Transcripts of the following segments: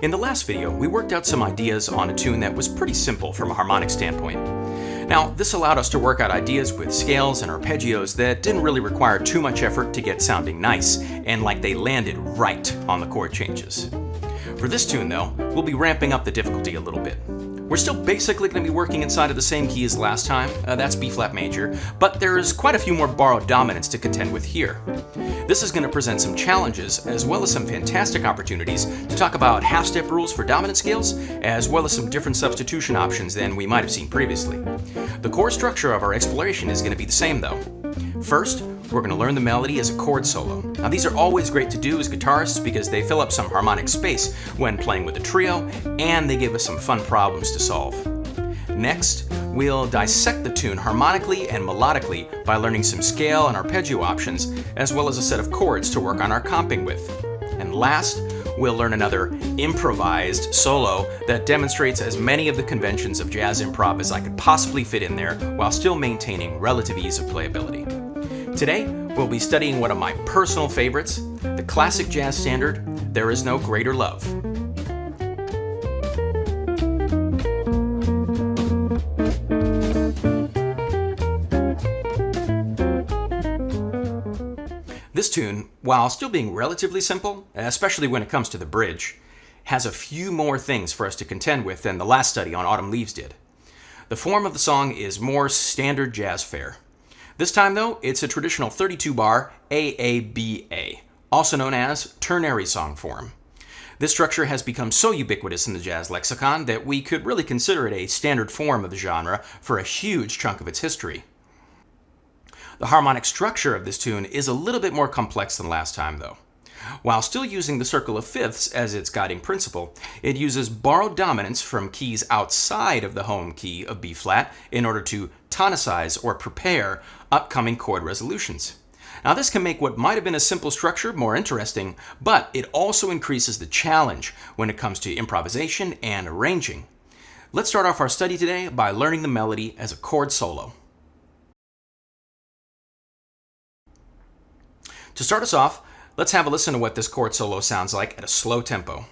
In the last video, we worked out some ideas on a tune that was pretty simple from a harmonic standpoint. Now, this allowed us to work out ideas with scales and arpeggios that didn't really require too much effort to get sounding nice, and like they landed right on the chord changes. For this tune though, we'll be ramping up the difficulty a little bit. We're still basically going to be working inside of the same key as last time, that's B-flat major, but there's quite a few more borrowed dominants to contend with here. This is going to present some challenges, as well as some fantastic opportunities to talk about half-step rules for dominant scales, as well as some different substitution options than we might have seen previously. The core structure of our exploration is going to be the same though. First, we're going to learn the melody as a chord solo. Now these are always great to do as guitarists because they fill up some harmonic space when playing with a trio, and they give us some fun problems to solve. Next, we'll dissect the tune harmonically and melodically by learning some scale and arpeggio options, as well as a set of chords to work on our comping with. And last, we'll learn another improvised solo that demonstrates as many of the conventions of jazz improv as I could possibly fit in there while still maintaining relative ease of playability. Today, we'll be studying one of my personal favorites, the classic jazz standard, There Is No Greater Love. This tune, while still being relatively simple, especially when it comes to the bridge, has a few more things for us to contend with than the last study on Autumn Leaves did. The form of the song is more standard jazz fare. This time though, it's a traditional 32-bar AABA, also known as ternary song form. This structure has become so ubiquitous in the jazz lexicon that we could really consider it a standard form of the genre for a huge chunk of its history. The harmonic structure of this tune is a little bit more complex than last time though. While still using the circle of fifths as its guiding principle, it uses borrowed dominants from keys outside of the home key of B-flat in order to tonicize or prepare upcoming chord resolutions. Now this can make what might have been a simple structure more interesting, but it also increases the challenge when it comes to improvisation and arranging. Let's start off our study today by learning the melody as a chord solo. To start us off, let's have a listen to what this chord solo sounds like at a slow tempo.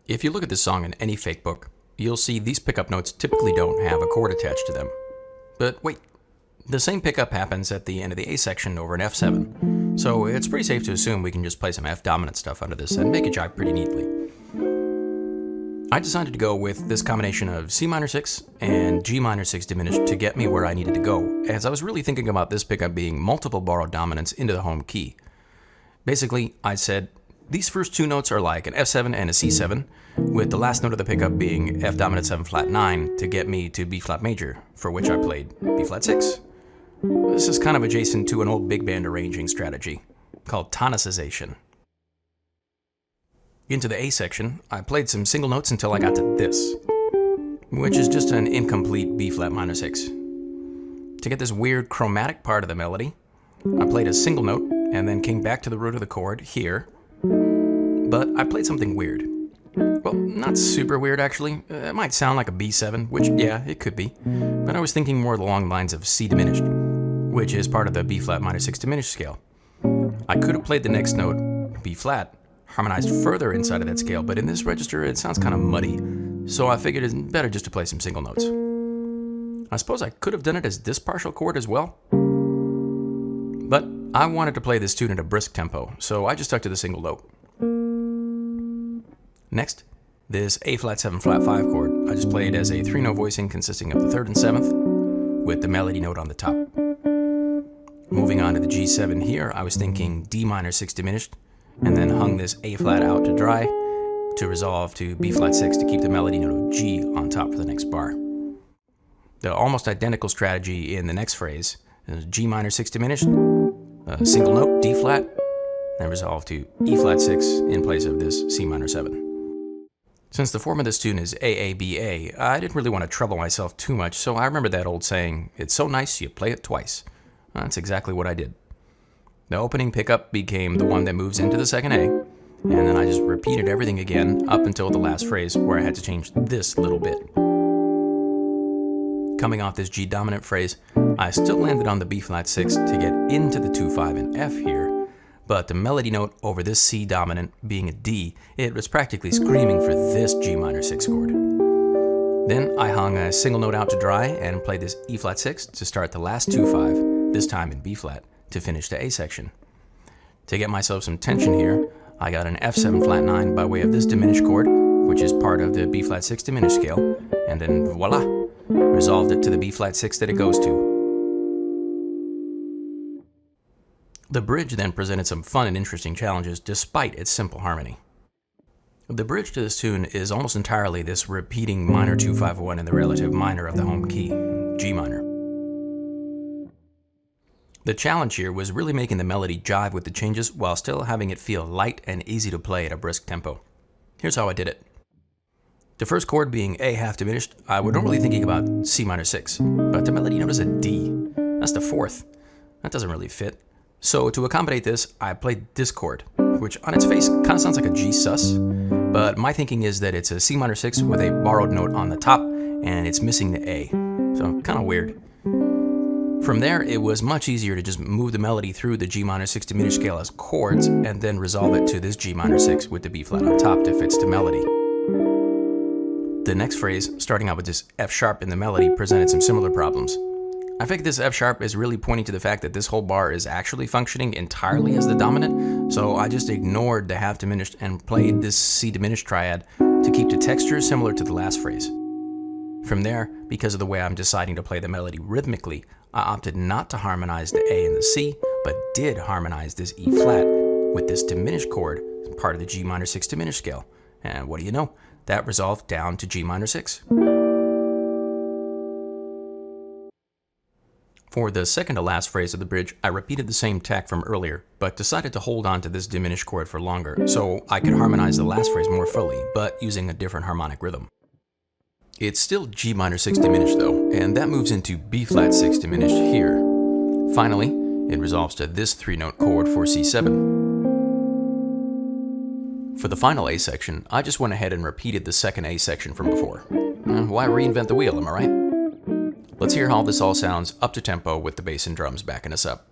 If you look at this song in any fake book, you'll see these pickup notes typically don't have a chord attached to them. But wait, the same pickup happens at the end of the A section over an F7, so it's pretty safe to assume we can just play some F dominant stuff under this and make it jive pretty neatly. I decided to go with this combination of C minor 6 and G minor 6 diminished to get me where I needed to go, as I was really thinking about this pickup being multiple borrowed dominants into the home key. Basically, I said, these first two notes are like an F7 and a C7, with the last note of the pickup being F dominant 7 flat 9 to get me to B flat major, for which I played B flat 6. This is kind of adjacent to an old big band arranging strategy called tonicization. Into the A section, I played some single notes until I got to this, which is just an incomplete B flat minor 6. To get this weird chromatic part of the melody, I played a single note and then came back to the root of the chord here, but I played something weird. Well, not super weird actually. It might sound like a B7, which yeah, it could be, but I was thinking more along the lines of C diminished, which is part of the B flat minor 6 diminished scale. I could have played the next note, B flat, harmonized further inside of that scale, but in this register it sounds kind of muddy, so I figured it's better just to play some single notes. I suppose I could have done it as this partial chord as well, but I wanted to play this tune at a brisk tempo, so I just stuck to the single note. Next, this A flat 7 flat 5 chord I just played as a 3-note voicing consisting of the 3rd and 7th with the melody note on the top. Moving on to the G7 here, I was thinking D minor 6 diminished, and then hung this A flat out to dry to resolve to B flat 6 to keep the melody note of G on top for the next bar. The almost identical strategy in the next phrase is G minor 6 diminished, a single note, D flat, and resolve to E flat 6 in place of this C minor 7. Since the form of this tune is AABA, I didn't really want to trouble myself too much, so I remember that old saying, it's so nice you play it twice. That's exactly what I did. The opening pickup became the one that moves into the second A, and then I just repeated everything again up until the last phrase where I had to change this little bit. Coming off this G dominant phrase, I still landed on the B flat 6 to get into the 2-5 and F here, but the melody note over this C dominant being a D, it was practically screaming for this G minor 6 chord. Then I hung a single note out to dry and played this E flat 6 to start the last 2-5, this time in B flat, to finish the A section. To get myself some tension here, I got an F7 flat 9 by way of this diminished chord, which is part of the B flat 6 diminished scale, and then voila, resolved it to the B flat 6 that it goes to. The bridge then presented some fun and interesting challenges despite its simple harmony. The bridge to this tune is almost entirely this repeating minor 2-5-1 in the relative minor of the home key, G minor. The challenge here was really making the melody jive with the changes while still having it feel light and easy to play at a brisk tempo. Here's how I did it. The first chord being A half diminished, I would normally thinking about C minor 6, but the melody note is a D. That's the 4th. That doesn't really fit. So to accommodate this, I played this chord, which on its face kind of sounds like a G sus, but my thinking is that it's a C minor 6 with a borrowed note on the top, and it's missing the A. So kind of weird. From there, it was much easier to just move the melody through the G minor 6 diminished scale as chords, and then resolve it to this G minor 6 with the B flat on top to fit the melody. The next phrase, starting out with this F sharp in the melody, presented some similar problems. I think this F sharp is really pointing to the fact that this whole bar is actually functioning entirely as the dominant, so I just ignored the half diminished and played this C diminished triad to keep the texture similar to the last phrase. From there, because of the way I'm deciding to play the melody rhythmically, I opted not to harmonize the A and the C, but did harmonize this E flat with this diminished chord, part of the G minor 6 diminished scale. And what do you know? That resolved down to G minor 6. For the second to last phrase of the bridge, I repeated the same tack from earlier, but decided to hold on to this diminished chord for longer, so I could harmonize the last phrase more fully, but using a different harmonic rhythm. It's still G minor 6 diminished though, and that moves into B flat 6 diminished here. Finally, it resolves to this 3-note chord for C7. For the final A section, I just went ahead and repeated the second A section from before. Why reinvent the wheel, am I right? Let's hear how this all sounds up to tempo with the bass and drums backing us up.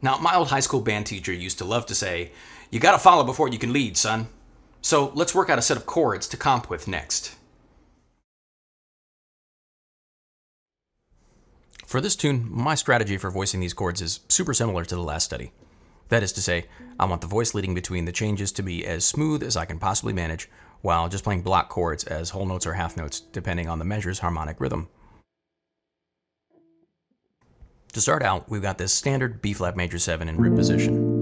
Now, my old high school band teacher used to love to say, "You gotta follow before you can lead, son." So let's work out a set of chords to comp with next. For this tune, my strategy for voicing these chords is super similar to the last study. That is to say, I want the voice leading between the changes to be as smooth as I can possibly manage, while just playing block chords as whole notes or half notes, depending on the measure's harmonic rhythm. To start out, we've got this standard B flat major 7 in root position.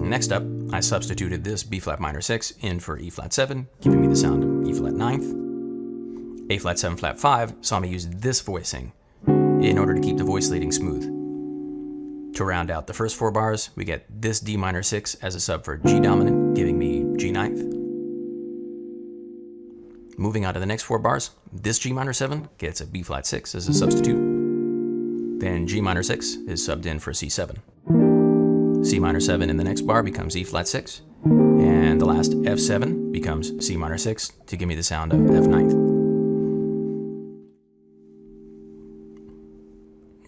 Next up, I substituted this B flat minor 6 in for E flat 7, giving me the sound of E flat 9th. A flat 7 flat 5 saw me use this voicing in order to keep the voice leading smooth. To round out the first 4 bars, we get this D minor 6 as a sub for G dominant, giving me G 9th. Moving on to the next 4 bars, this G minor 7 gets a B flat 6 as a substitute. Then G minor 6 is subbed in for C7. C minor 7 in the next bar becomes E flat 6, and the last F7 becomes C minor 6 to give me the sound of F 9th.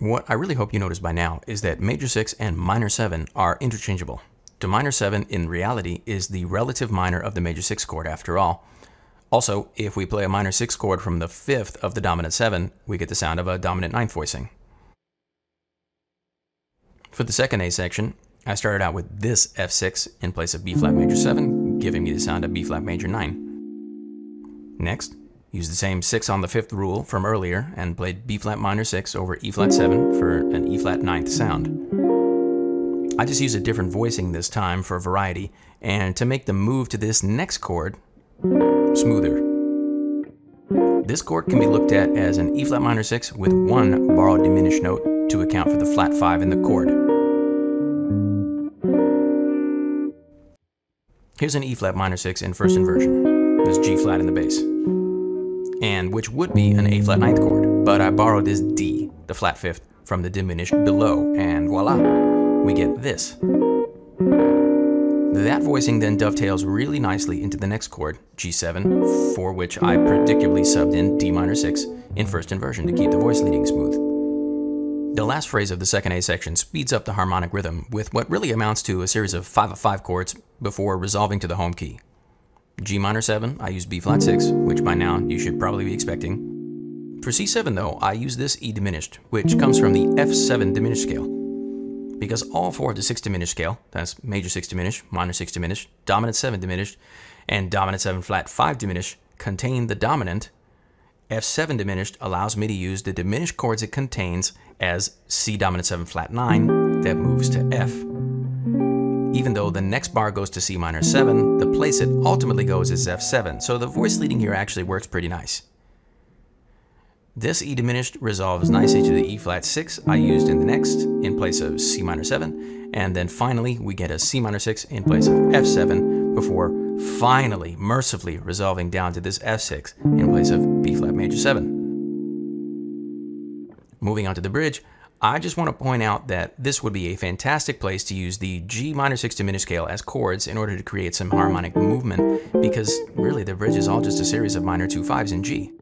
What I really hope you notice by now is that major 6 and minor 7 are interchangeable. The minor 7 in reality is the relative minor of the major 6 chord after all. Also, if we play a minor 6 chord from the 5th of the dominant 7, we get the sound of a dominant 9th voicing. For the second A section, I started out with this F6 in place of B flat major 7, giving me the sound of B flat major 9. Next, used the same 6 on the 5th rule from earlier and played B flat minor 6 over E flat 7 for an E flat 9th sound. I just used a different voicing this time for variety and to make the move to this next chord smoother. This chord can be looked at as an E flat minor 6 with 1 borrowed diminished note to account for the flat 5 in the chord. Here's an E flat minor 6 in first inversion, this G flat in the bass, and which would be an A flat 9th chord, but I borrowed this D, the flat 5th, from the diminished below, and voila, we get this. That voicing then dovetails really nicely into the next chord, G7, for which I predictably subbed in D minor 6 in first inversion to keep the voice leading smooth. The last phrase of the second A section speeds up the harmonic rhythm with what really amounts to a series of 5 of 5 chords before resolving to the home key. G minor 7, I use B flat 6, which by now you should probably be expecting. For C7 though, I use this E diminished, which comes from the F7 diminished scale. Because all 4 of the 6 diminished scale, that's major 6 diminished, minor 6 diminished, dominant 7 diminished, and dominant 7 flat 5 diminished, contain the dominant, F7 diminished allows me to use the diminished chords it contains as C dominant 7 flat 9 that moves to F. Even though the next bar goes to C minor 7, the place it ultimately goes is F7, so the voice leading here actually works pretty nice. This E diminished resolves nicely to the E flat 6 I used in the next in place of C minor 7, and then finally we get a C minor 6 in place of F7 before finally, mercifully resolving down to this F6 in place of B flat major 7. Moving on to the bridge, I just want to point out that this would be a fantastic place to use the G minor 6 diminished scale as chords in order to create some harmonic movement, because really the bridge is all just a series of minor 2 5s in G.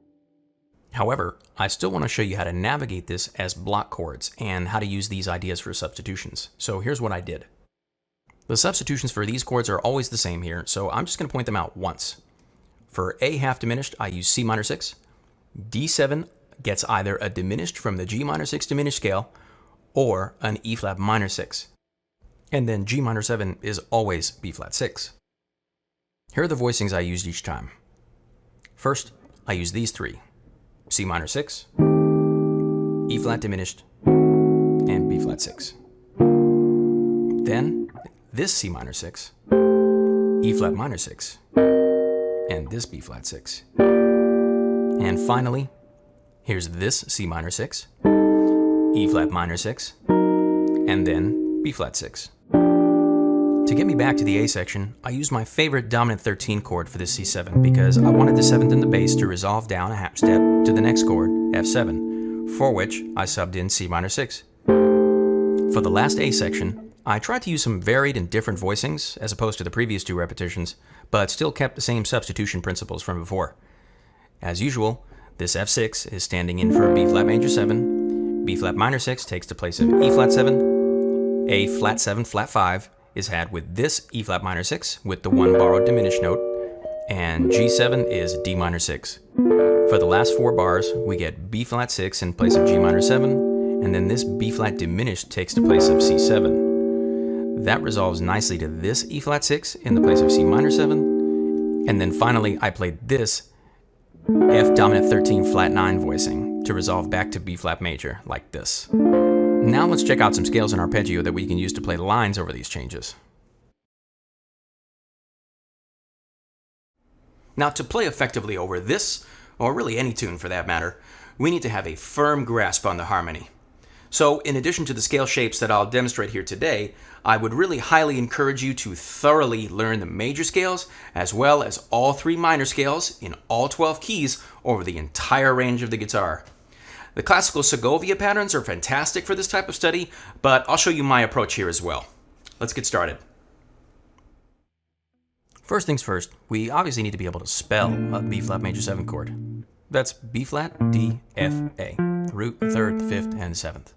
However, I still want to show you how to navigate this as block chords and how to use these ideas for substitutions. So here's what I did. The substitutions for these chords are always the same here, so I'm just going to point them out once. For A half diminished, I use C minor 6. D7 gets either a diminished from the G minor 6 diminished scale or an E flat minor 6. And then G minor 7 is always B flat 6. Here are the voicings I used each time. First, I use these 3. C minor 6, E flat diminished, and B flat 6. Then, this C minor 6, E flat minor 6, and this B flat 6. And finally, here's this C minor 6, E flat minor 6, and then B flat 6. To get me back to the A section, I used my favorite dominant 13 chord for this C7 because I wanted the 7th in the bass to resolve down a half step to the next chord, F7, for which I subbed in C minor 6. For the last A section, I tried to use some varied and different voicings as opposed to the previous 2 repetitions, but still kept the same substitution principles from before. As usual, this F6 is standing in for B flat major 7, B flat minor 6 takes the place of E flat 7, A flat 7 flat 5 is had with this E flat minor 6 with the 1 borrowed diminished note, and G7 is D minor 6. For the last 4 bars, we get B flat 6 in place of G minor 7, and then this B flat diminished takes the place of C7. That resolves nicely to this E flat 6 in the place of C minor 7, and then finally I played this F dominant 13 flat 9 voicing to resolve back to B flat major like this. Now let's check out some scales and arpeggio that we can use to play lines over these changes. Now, to play effectively over this, or really any tune for that matter, we need to have a firm grasp on the harmony. So, in addition to the scale shapes that I'll demonstrate here today, I would really highly encourage you to thoroughly learn the major scales, as well as all 3 minor scales in all 12 keys over the entire range of the guitar. The classical Segovia patterns are fantastic for this type of study, but I'll show you my approach here as well. Let's get started. First things first, we obviously need to be able to spell a B flat major 7 chord. That's B flat, D, F, A, the root, the 3rd, the 5th, and the 7th.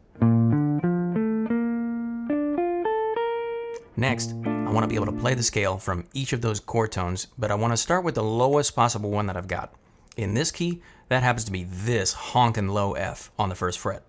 Next, I want to be able to play the scale from each of those chord tones, but I want to start with the lowest possible one that I've got. In this key, that happens to be this honkin' low F on the 1st fret.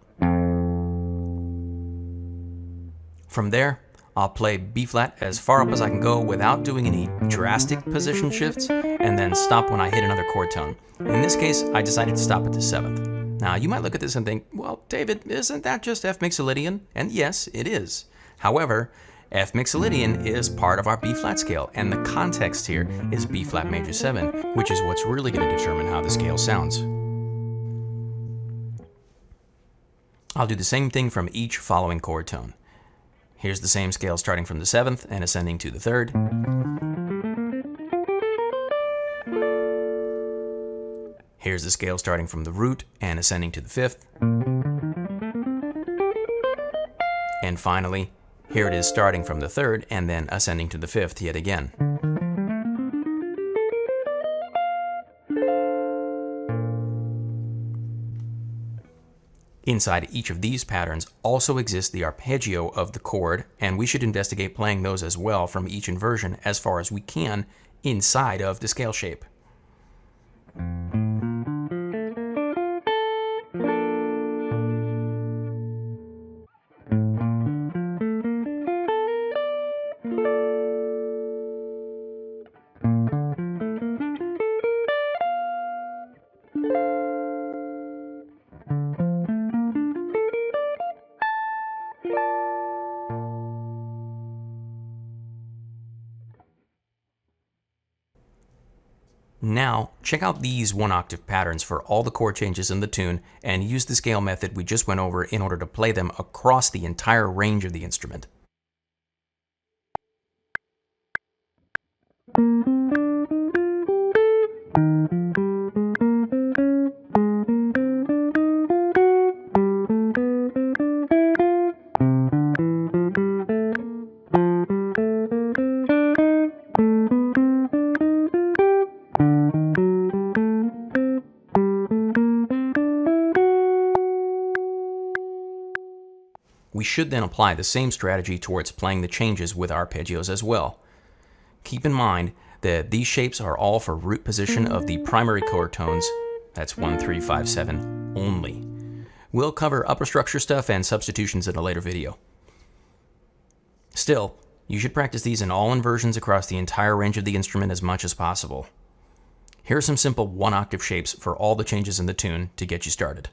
From there, I'll play B flat as far up as I can go without doing any drastic position shifts, and then stop when I hit another chord tone. In this case, I decided to stop at the 7th. Now, you might look at this and think, well, David, isn't that just F mixolydian? And yes, it is. However, F mixolydian is part of our B flat scale, and the context here is B flat major 7, which is what's really going to determine how the scale sounds. I'll do the same thing from each following chord tone. Here's the same scale starting from the 7th and ascending to the 3rd. Here's the scale starting from the root and ascending to the 5th. And finally, here it is starting from the 3rd and then ascending to the 5th yet again. Inside each of these patterns also exists the arpeggio of the chord, and we should investigate playing those as well from each inversion as far as we can inside of the scale shape. Now, check out these 1-octave patterns for all the chord changes in the tune and use the scale method we just went over in order to play them across the entire range of the instrument. We should then apply the same strategy towards playing the changes with arpeggios as well. Keep in mind that these shapes are all for root position of the primary chord tones, that's 1, 3, 5, 7 only. We'll cover upper structure stuff and substitutions in a later video. Still, you should practice these in all inversions across the entire range of the instrument as much as possible. Here are some simple 1-octave shapes for all the changes in the tune to get you started.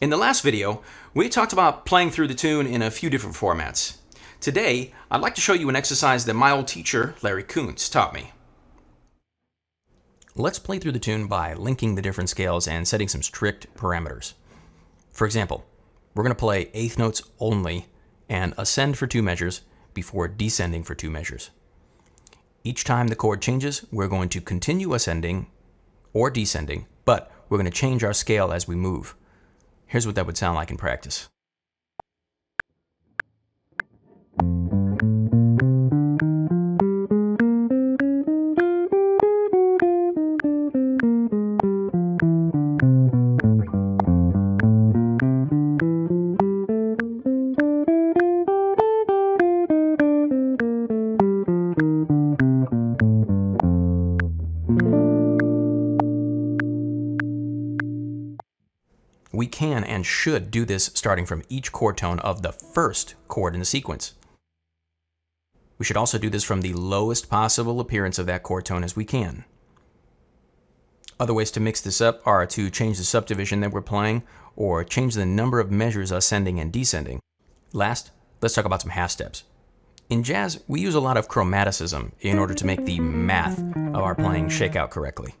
In the last video, we talked about playing through the tune in a few different formats. Today, I'd like to show you an exercise that my old teacher, Larry Kuntz, taught me. Let's play through the tune by linking the different scales and setting some strict parameters. For example, we're going to play eighth notes only and ascend for 2 measures before descending for 2 measures. Each time the chord changes, we're going to continue ascending or descending, but we're going to change our scale as we move. Here's what that would sound like in practice. We can and should do this starting from each chord tone of the first chord in the sequence. We should also do this from the lowest possible appearance of that chord tone as we can. Other ways to mix this up are to change the subdivision that we're playing or change the number of measures ascending and descending. Last, let's talk about some half steps. In jazz, we use a lot of chromaticism in order to make the math of our playing shake out correctly.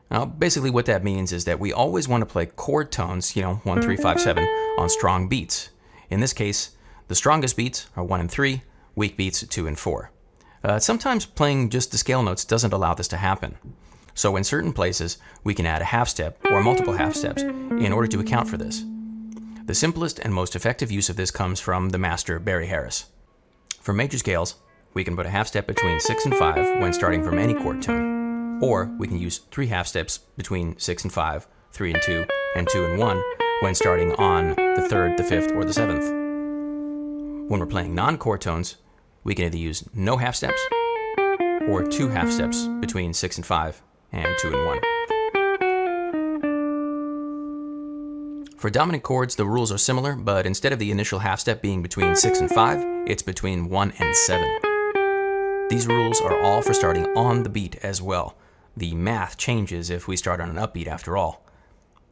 Now, basically what that means is that we always want to play chord tones, 1, 3, 5, 7, on strong beats. In this case, the strongest beats are 1 and 3, weak beats 2 and 4. Sometimes playing just the scale notes doesn't allow this to happen. So in certain places, we can add a half step or multiple half steps in order to account for this. The simplest and most effective use of this comes from the master Barry Harris. For major scales, we can put a half step between 6 and 5 when starting from any chord tone. Or we can use 3 half steps between 6 and 5, 3 and 2 and 1 when starting on the 3rd, the 5th, or the 7th. When we're playing non-chord tones, we can either use no half steps or 2 half steps between 6 and 5 and 2 and 1. For dominant chords, the rules are similar, but instead of the initial half step being between 6 and 5, it's between 1 and 7. These rules are all for starting on the beat as well. The math changes if we start on an upbeat after all.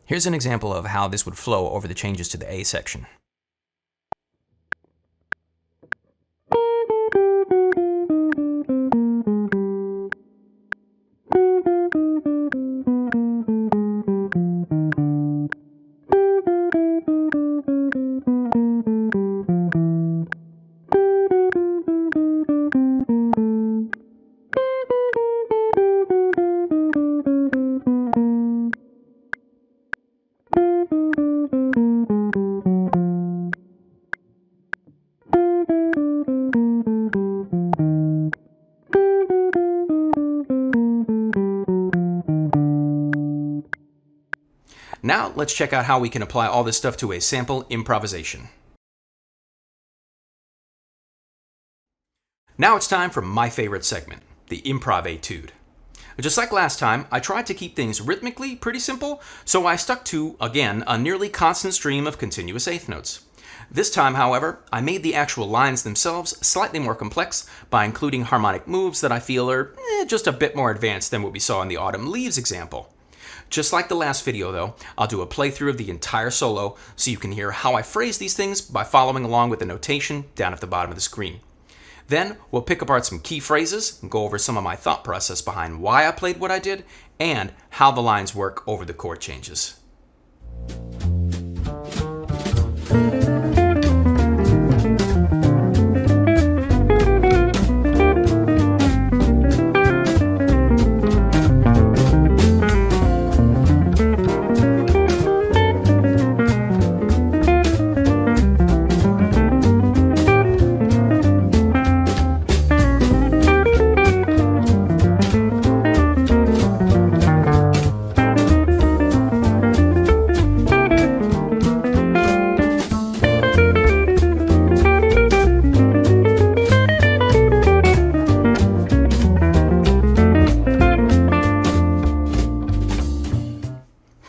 Here's an example of how this would flow over the changes to the A section. Now let's check out how we can apply all this stuff to a sample improvisation. Now it's time for my favorite segment, the improv etude. Just like last time, I tried to keep things rhythmically pretty simple, so I stuck to, again, a nearly constant stream of continuous eighth notes. This time, however, I made the actual lines themselves slightly more complex by including harmonic moves that I feel are just a bit more advanced than what we saw in the Autumn Leaves example. Just like the last video though, I'll do a playthrough of the entire solo so you can hear how I phrase these things by following along with the notation down at the bottom of the screen. Then we'll pick apart some key phrases and go over some of my thought process behind why I played what I did and how the lines work over the chord changes.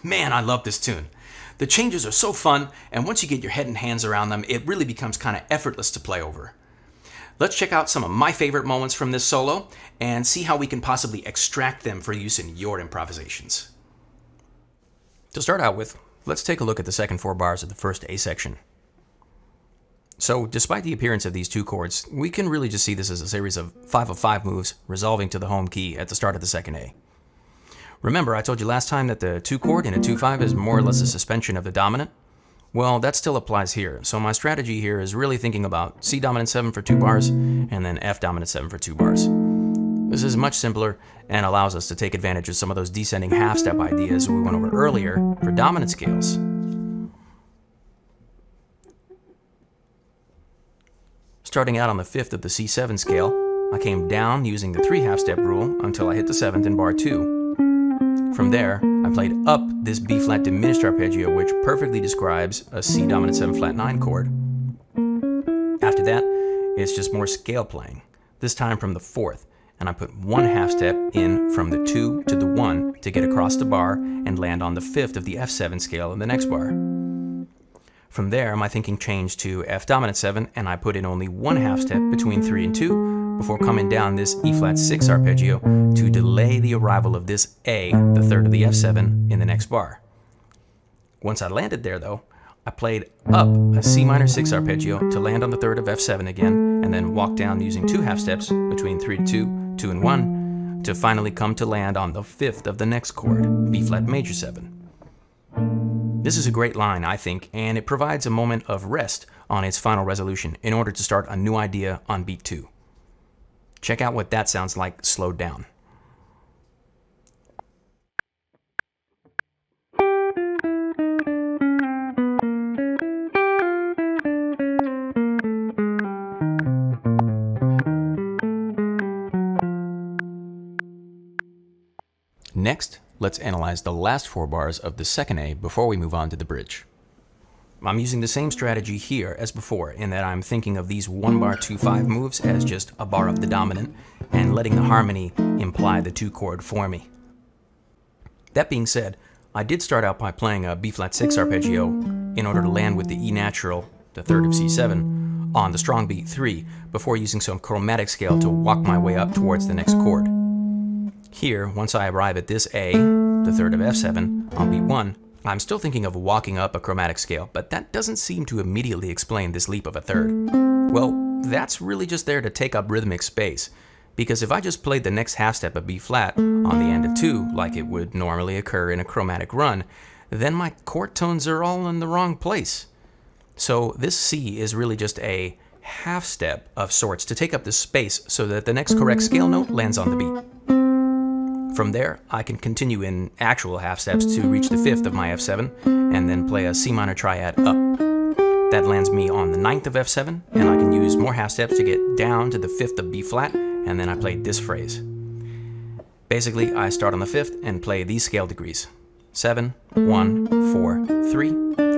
Man, I love this tune. The changes are so fun, and once you get your head and hands around them, it really becomes kind of effortless to play over. Let's check out some of my favorite moments from this solo and see how we can possibly extract them for use in your improvisations. To start out with, let's take a look at the second 4 bars of the first A section. So, despite the appearance of these 2 chords, we can really just see this as a series of 5 of 5 moves resolving to the home key at the start of the second A. Remember, I told you last time that the 2 chord in a 2-5 is more or less a suspension of the dominant? Well, that still applies here. So my strategy here is really thinking about C dominant 7 for 2 bars and then F dominant 7 for 2 bars. This is much simpler and allows us to take advantage of some of those descending half step ideas we went over earlier for dominant scales. Starting out on the 5th of the C7 scale, I came down using the 3 half step rule until I hit the 7th in bar 2. From there, I played up this B flat diminished arpeggio, which perfectly describes a C dominant 7 flat 9 chord. After that, it's just more scale playing, this time from the 4th, and I put 1 half step in from the 2 to the 1 to get across the bar and land on the 5th of the F7 scale in the next bar. From there, my thinking changed to F dominant 7, and I put in only 1 half step between 3 and 2 before coming down this E flat 6 arpeggio to delay the arrival of this A, the 3rd of the F7, in the next bar. Once I landed there, though, I played up a C minor 6 arpeggio to land on the 3rd of F7 again, and then walked down using 2 half steps between 3 to 2, 2 and 1, to finally come to land on the 5th of the next chord, B flat major 7. This is a great line, I think, and it provides a moment of rest on its final resolution in order to start a new idea on beat 2. Check out what that sounds like slowed down. Next, let's analyze the last 4 bars of the second A before we move on to the bridge. I'm using the same strategy here as before in that I'm thinking of these 1 bar 2-5 moves as just a bar of the dominant and letting the harmony imply the 2 chord for me. That being said, I did start out by playing a B flat 6 arpeggio in order to land with the E natural, the 3rd of C7, on the strong beat 3 before using some chromatic scale to walk my way up towards the next chord. Here, once I arrive at this A, the 3rd of F7, on beat 1, I'm still thinking of walking up a chromatic scale, but that doesn't seem to immediately explain this leap of a 3rd. Well, that's really just there to take up rhythmic space, because if I just played the next half step of B flat on the end of 2, like it would normally occur in a chromatic run, then my chord tones are all in the wrong place. So this C is really just a half step of sorts to take up the space so that the next correct scale note lands on the beat. From there, I can continue in actual half steps to reach the 5th of my F7, and then play a C minor triad up. That lands me on the 9th of F7, and I can use more half steps to get down to the 5th of B flat, and then I play this phrase. Basically, I start on the 5th and play these scale degrees. 7, 1, 4, 3.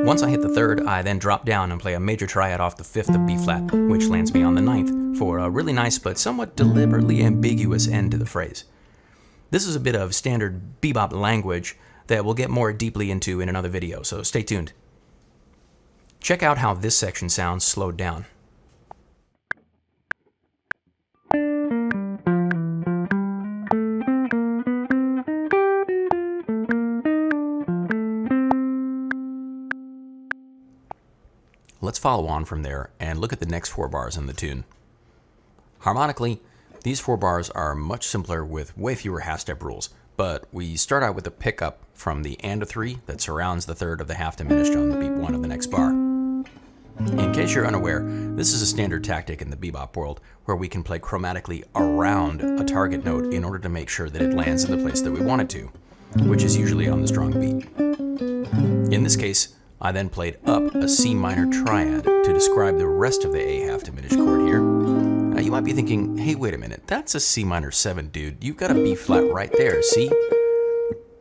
Once I hit the 3rd, I then drop down and play a major triad off the 5th of B flat, which lands me on the 9th for a really nice but somewhat deliberately ambiguous end to the phrase. This is a bit of standard bebop language that we'll get more deeply into in another video, so stay tuned. Check out how this section sounds slowed down. Let's follow on from there and look at the next 4 bars in the tune. Harmonically, these 4 bars are much simpler with way fewer half-step rules, but we start out with a pickup from the and of 3 that surrounds the 3rd of the half diminished on the beat 1 of the next bar. In case you're unaware, this is a standard tactic in the bebop world where we can play chromatically around a target note in order to make sure that it lands in the place that we want it to, which is usually on the strong beat. In this case, I then played up a C minor triad to describe the rest of the A half diminished chord here. Now you might be thinking, hey, wait a minute, that's a C minor 7, dude. You've got a B flat right there, see?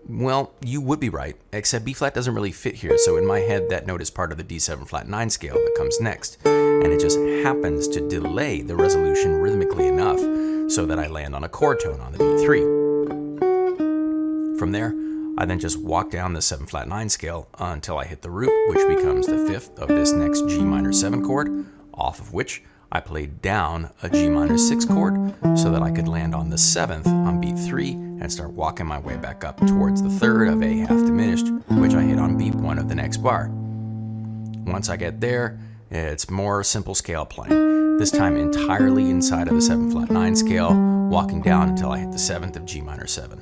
Well, you would be right, except B flat doesn't really fit here, so in my head that note is part of the D7 flat 9 scale that comes next, and it just happens to delay the resolution rhythmically enough so that I land on a chord tone on the beat 3. From there, I then just walk down the 7 flat 9 scale until I hit the root, which becomes the 5th of this next G minor 7 chord, off of which I played down a G minor 6 chord so that I could land on the 7th on beat 3 and start walking my way back up towards the 3rd of A half diminished, which I hit on beat 1 of the next bar. Once I get there, it's more simple scale playing, this time entirely inside of the 7 flat 9 scale, walking down until I hit the 7th of G minor 7.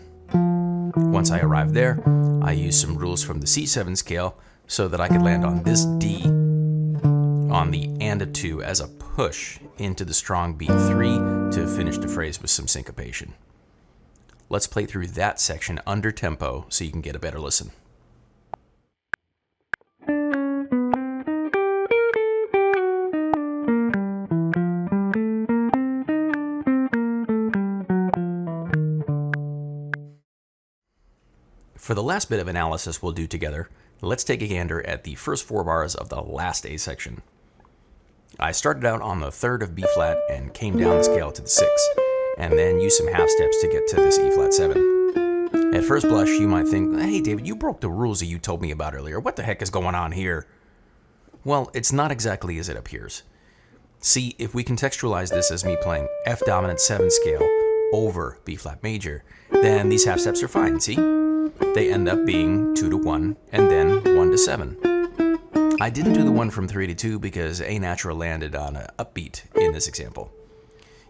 Once I arrived there, I used some rules from the C7 scale so that I could land on this D on the and of 2 as a push into the strong beat 3 to finish the phrase with some syncopation. Let's play through that section under tempo so you can get a better listen. For the last bit of analysis we'll do together, let's take a gander at the first 4 bars of the last A section. I started out on the 3rd of B flat and came down the scale to the 6th, and then use some half steps to get to this E flat 7. At first blush, you might think, hey David, you broke the rules that you told me about earlier. What the heck is going on here? Well, it's not exactly as it appears. See, if we contextualize this as me playing F dominant 7 scale over B flat major, then these half steps are fine, see? They end up being 2 to 1 and then 1 to 7. I didn't do the one from 3 to 2 because A natural landed on an upbeat in this example.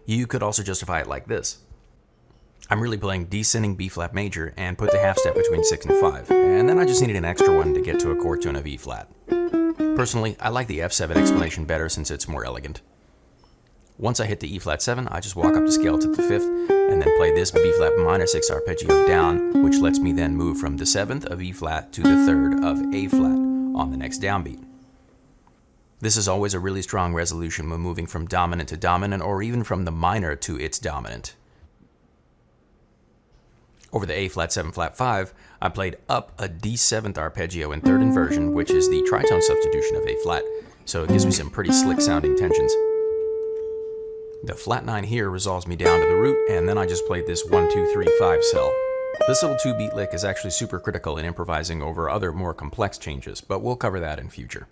You could also justify it like this. I'm really playing descending B flat major and put the half step between 6 and 5, and then I just needed an extra one to get to a chord tune of E flat. Personally, I like the F7 explanation better since it's more elegant. Once I hit the E flat 7, I just walk up the scale to the 5th, and then play this B flat minor 6 arpeggio down, which lets me then move from the 7th of E flat to the 3rd of A flat on the next downbeat. This is always a really strong resolution when moving from dominant to dominant, or even from the minor to its dominant. Over the A flat 7 flat 5, I played up a D7th arpeggio in 3rd inversion, which is the tritone substitution of A flat, so it gives me some pretty slick sounding tensions. The flat 9 here resolves me down to the root, and then I just played this 1, 2, 3, 5 cell. This little 2-beat lick is actually super critical in improvising over other more complex changes, but we'll cover that in future.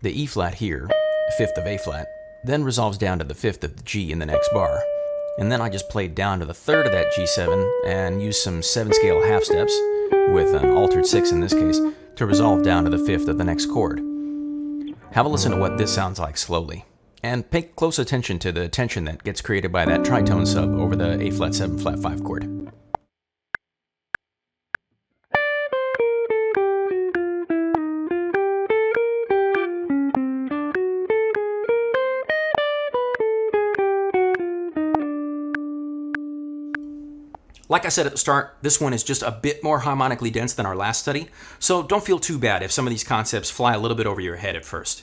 The E flat here, 5th of A flat, then resolves down to the 5th of the G in the next bar. And then I just played down to the 3rd of that G7 and used some 7 scale half steps, with an altered 6 in this case, to resolve down to the 5th of the next chord. Have a listen to what this sounds like slowly, and pay close attention to the tension that gets created by that tritone sub over the A flat 7 flat 5 chord. Like I said at the start, this one is just a bit more harmonically dense than our last study, so don't feel too bad if some of these concepts fly a little bit over your head at first.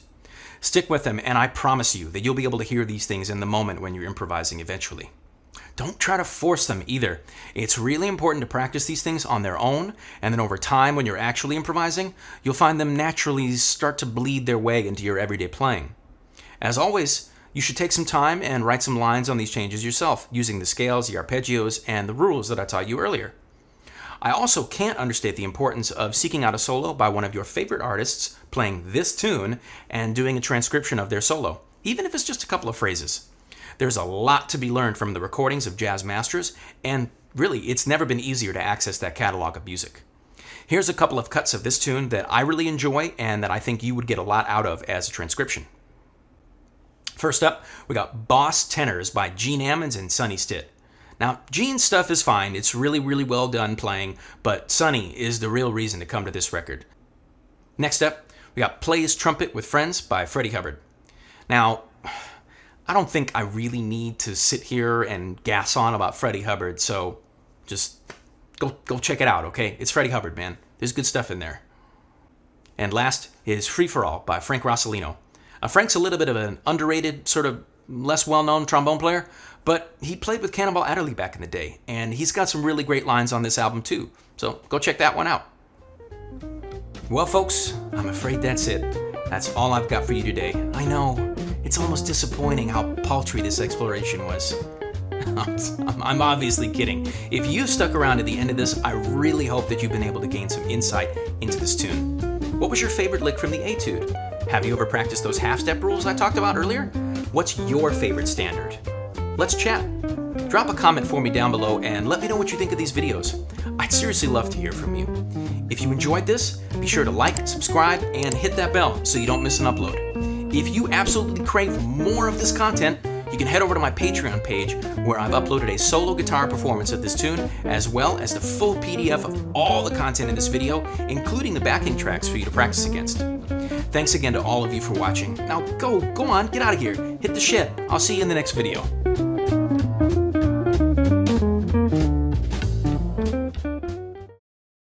Stick with them, and I promise you that you'll be able to hear these things in the moment when you're improvising eventually. Don't try to force them either. It's really important to practice these things on their own, and then over time when you're actually improvising, you'll find them naturally start to bleed their way into your everyday playing. As always, you should take some time and write some lines on these changes yourself, using the scales, the arpeggios, and the rules that I taught you earlier. I also can't understate the importance of seeking out a solo by one of your favorite artists, playing this tune, and doing a transcription of their solo, even if it's just a couple of phrases. There's a lot to be learned from the recordings of jazz masters, and really, it's never been easier to access that catalog of music. Here's a couple of cuts of this tune that I really enjoy and that I think you would get a lot out of as a transcription. First up, we got Boss Tenors by Gene Ammons and Sonny Stitt. Now, Gene's stuff is fine, it's really well done playing, but Sonny is the real reason to come to this record. Next up, we got Plays Trumpet with Friends by Freddie Hubbard. Now, I don't think I really need to sit here and gas on about Freddie Hubbard, so just go check it out, okay? It's Freddie Hubbard, man. There's good stuff in there. And last is Free For All by Frank Rossellino. Frank's a little bit of an underrated, sort of less well-known trombone player, but he played with Cannonball Adderley back in the day, and he's got some really great lines on this album too, so go check that one out. Well, folks, I'm afraid that's it. That's all I've got for you today. I know, it's almost disappointing how paltry this exploration was. I'm obviously kidding. If you stuck around to the end of this, I really hope that you've been able to gain some insight into this tune. What was your favorite lick from the etude? Have you ever practiced those half-step rules I talked about earlier? What's your favorite standard? Let's chat. Drop a comment for me down below and let me know what you think of these videos. I'd seriously love to hear from you. If you enjoyed this, be sure to like, subscribe, and hit that bell so you don't miss an upload. If you absolutely crave more of this content, you can head over to my Patreon page where I've uploaded a solo guitar performance of this tune, as well as the full PDF of all the content in this video, including the backing tracks for you to practice against. Thanks again to all of you for watching. Now go on, get out of here. Hit the shed. I'll see you in the next video.